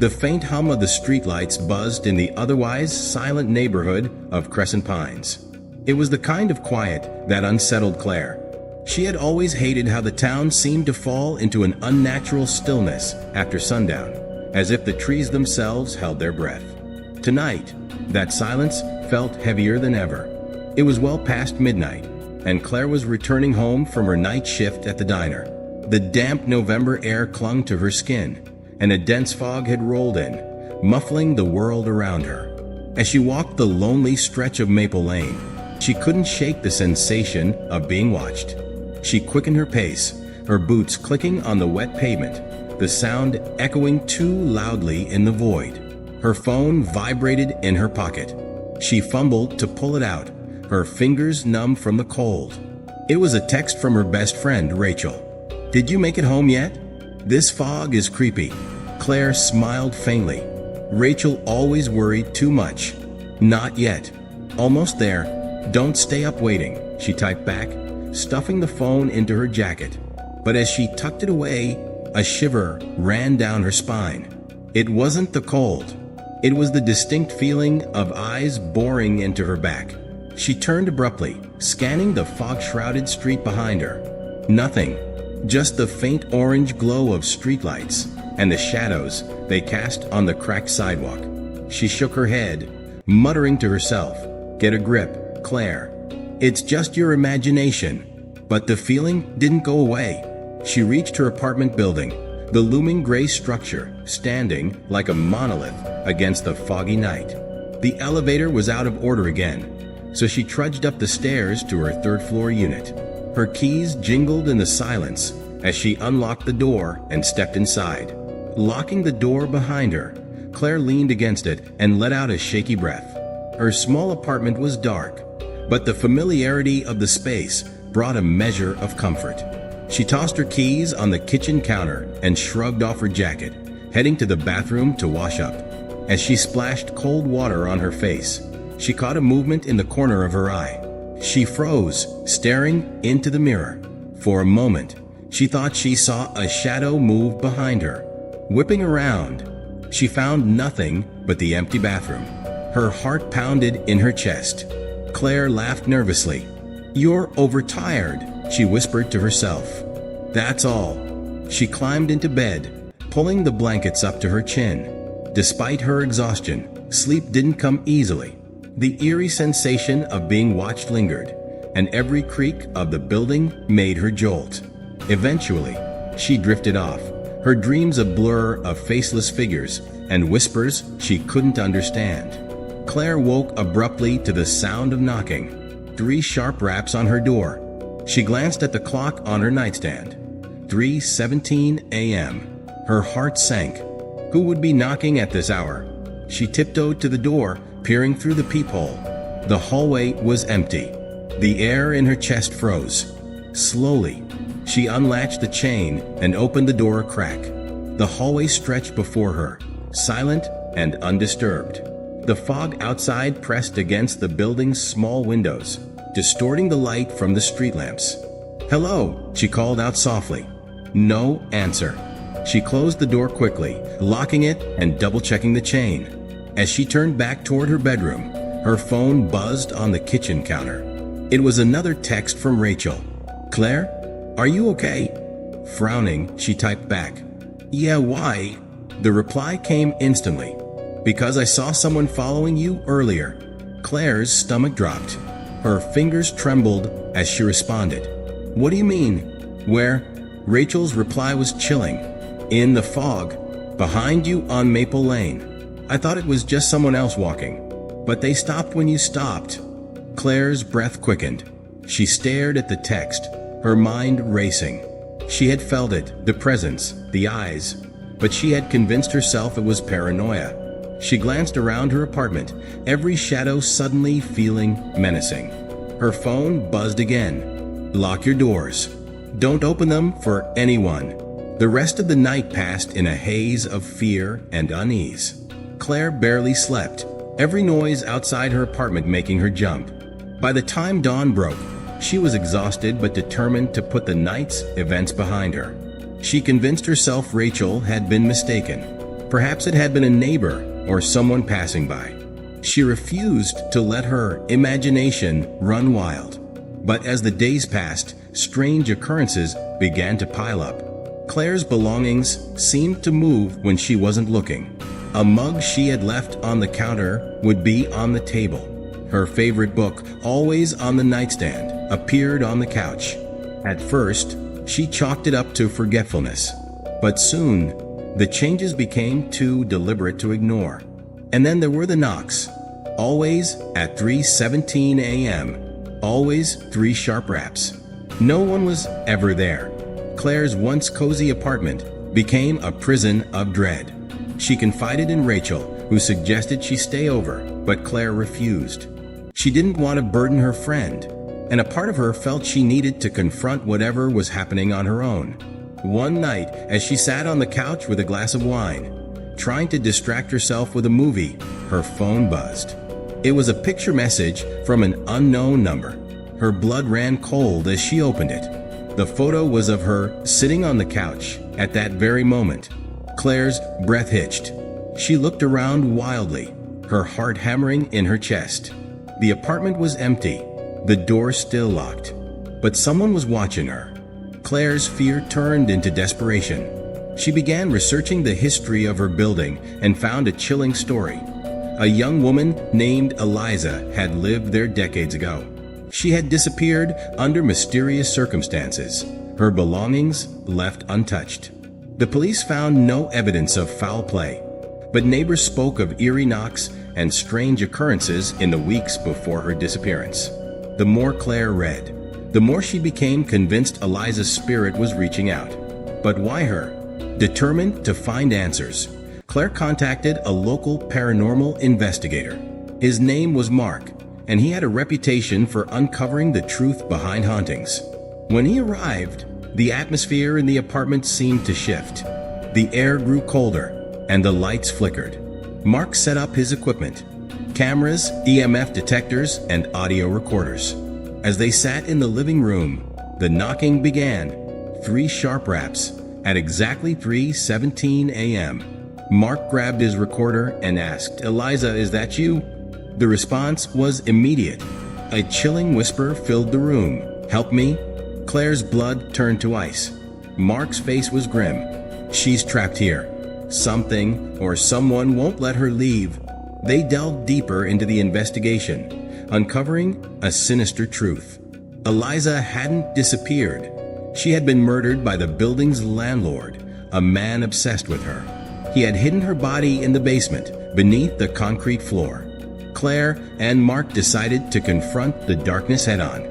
The faint hum of the streetlights buzzed in the otherwise silent neighborhood of Crescent Pines. It was the kind of quiet that unsettled Claire. She had always hated how the town seemed to fall into an unnatural stillness after sundown, as if the trees themselves held their breath. Tonight, that silence felt heavier than ever. It was well past midnight, and Claire was returning home from her night shift at the diner. The damp November air clung to her skin, and a dense fog had rolled in, muffling the world around her. As she walked the lonely stretch of Maple Lane, she couldn't shake the sensation of being watched. She quickened her pace, her boots clicking on the wet pavement, the sound echoing too loudly in the void. Her phone vibrated in her pocket. She fumbled to pull it out, her fingers numb from the cold. It was a text from her best friend, Rachel. "Did you make it home yet? This fog is creepy." Claire smiled faintly. Rachel always worried too much. "Not yet. Almost there. Don't stay up waiting," she typed back, stuffing the phone into her jacket. But as she tucked it away, a shiver ran down her spine. It wasn't the cold. It was the distinct feeling of eyes boring into her back. She turned abruptly, scanning the fog-shrouded street behind her. Nothing. Just the faint orange glow of streetlights and the shadows they cast on the cracked sidewalk. She shook her head, muttering to herself, "Get a grip, Claire. It's just your imagination." But the feeling didn't go away. She reached her apartment building, the looming gray structure standing like a monolith against the foggy night. The elevator was out of order again, so she trudged up the stairs to her third-floor unit. Her keys jingled in the silence as she unlocked the door and stepped inside. Locking the door behind her, Claire leaned against it and let out a shaky breath. Her small apartment was dark, but the familiarity of the space brought a measure of comfort. She tossed her keys on the kitchen counter and shrugged off her jacket, heading to the bathroom to wash up. As she splashed cold water on her face, she caught a movement in the corner of her eye. She froze, staring into the mirror. For a moment, she thought she saw a shadow move behind her. Whipping around, she found nothing but the empty bathroom. Her heart pounded in her chest. Claire laughed nervously. "You're overtired," she whispered to herself. "That's all." She climbed into bed, pulling the blankets up to her chin. Despite her exhaustion, sleep didn't come easily. The eerie sensation of being watched lingered, and every creak of the building made her jolt. Eventually, she drifted off, her dreams a blur of faceless figures and whispers she couldn't understand. Claire woke abruptly to the sound of knocking. 3 sharp raps on her door. She glanced at the clock on her nightstand. 3:17 a.m. Her heart sank. Who would be knocking at this hour? She tiptoed to the door, peering through the peephole. The hallway was empty. The air in her chest froze. Slowly, she unlatched the chain and opened the door a crack. The hallway stretched before her, silent and undisturbed. The fog outside pressed against the building's small windows, distorting the light from the street lamps. "Hello," she called out softly. No answer. She closed the door quickly, locking it and double-checking the chain. As she turned back toward her bedroom, her phone buzzed on the kitchen counter. It was another text from Rachel. "Claire, are you okay?" Frowning, she typed back, "Yeah, why?" The reply came instantly. "Because I saw someone following you earlier." Claire's stomach dropped. Her fingers trembled as she responded. "What do you mean? Where?" Rachel's reply was chilling. "In the fog, behind you on Maple Lane. I thought it was just someone else walking, but they stopped when you stopped." Claire's breath quickened. She stared at the text, her mind racing. She had felt it, the presence, the eyes, but she had convinced herself it was paranoia. She glanced around her apartment, every shadow suddenly feeling menacing. Her phone buzzed again. "Lock your doors. Don't open them for anyone." The rest of the night passed in a haze of fear and unease. Claire barely slept, every noise outside her apartment making her jump. By the time dawn broke, she was exhausted but determined to put the night's events behind her. She convinced herself Rachel had been mistaken. Perhaps it had been a neighbor or someone passing by. She refused to let her imagination run wild. But as the days passed, strange occurrences began to pile up. Claire's belongings seemed to move when she wasn't looking. A mug she had left on the counter would be on the table. Her favorite book, always on the nightstand, appeared on the couch. At first, she chalked it up to forgetfulness. But soon, the changes became too deliberate to ignore. And then there were the knocks. Always at 3:17 a.m. Always 3 sharp raps. No one was ever there. Claire's once cozy apartment became a prison of dread. She confided in Rachel, who suggested she stay over, but Claire refused. She didn't want to burden her friend, and a part of her felt she needed to confront whatever was happening on her own. One night, as she sat on the couch with a glass of wine, trying to distract herself with a movie, her phone buzzed. It was a picture message from an unknown number. Her blood ran cold as she opened it. The photo was of her sitting on the couch at that very moment. Claire's breath hitched. She looked around wildly, her heart hammering in her chest. The apartment was empty, the door still locked. But someone was watching her. Claire's fear turned into desperation. She began researching the history of her building and found a chilling story. A young woman named Eliza had lived there decades ago. She had disappeared under mysterious circumstances, her belongings left untouched. The police found no evidence of foul play, but neighbors spoke of eerie knocks and strange occurrences in the weeks before her disappearance. The more Claire read, the more she became convinced Eliza's spirit was reaching out. But why her? Determined to find answers, Claire contacted a local paranormal investigator. His name was Mark, and he had a reputation for uncovering the truth behind hauntings. When he arrived, the atmosphere in the apartment seemed to shift. The air grew colder, and the lights flickered. Mark set up his equipment: cameras, EMF detectors, and audio recorders. As they sat in the living room, the knocking began. 3 sharp raps at exactly 3:17 a.m. Mark grabbed his recorder and asked, "Eliza, is that you?" The response was immediate. A chilling whisper filled the room. "Help me?" Claire's blood turned to ice. Mark's face was grim. "She's trapped here. Something or someone won't let her leave." They delved deeper into the investigation, uncovering a sinister truth. Eliza hadn't disappeared. She had been murdered by the building's landlord, a man obsessed with her. He had hidden her body in the basement, beneath the concrete floor. Claire and Mark decided to confront the darkness head-on.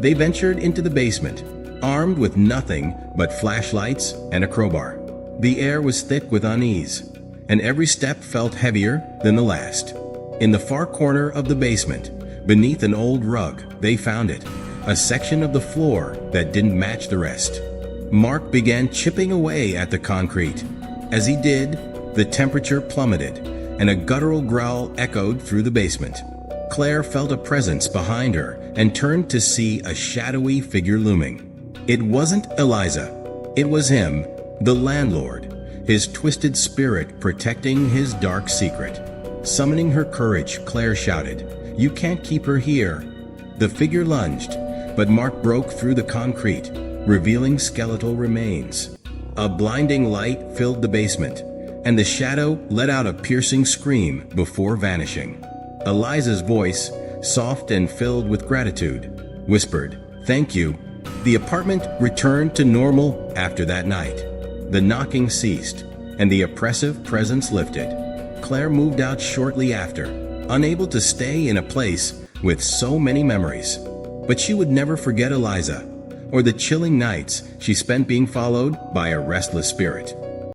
They ventured into the basement, armed with nothing but flashlights and a crowbar. The air was thick with unease, and every step felt heavier than the last. In the far corner of the basement, beneath an old rug, they found it, a section of the floor that didn't match the rest. Mark began chipping away at the concrete. As he did, the temperature plummeted, and a guttural growl echoed through the basement. Claire felt a presence behind her and turned to see a shadowy figure looming. It wasn't Eliza. It was him, the landlord, his twisted spirit protecting his dark secret. Summoning her courage, Claire shouted, "You can't keep her here." The figure lunged, but Mark broke through the concrete, revealing skeletal remains. A blinding light filled the basement, and the shadow let out a piercing scream before vanishing. Eliza's voice, soft and filled with gratitude, whispered, "Thank you." The apartment returned to normal after that night. The knocking ceased, and the oppressive presence lifted. Claire moved out shortly after, unable to stay in a place with so many memories. But she would never forget Eliza, or the chilling nights she spent being followed by a restless spirit.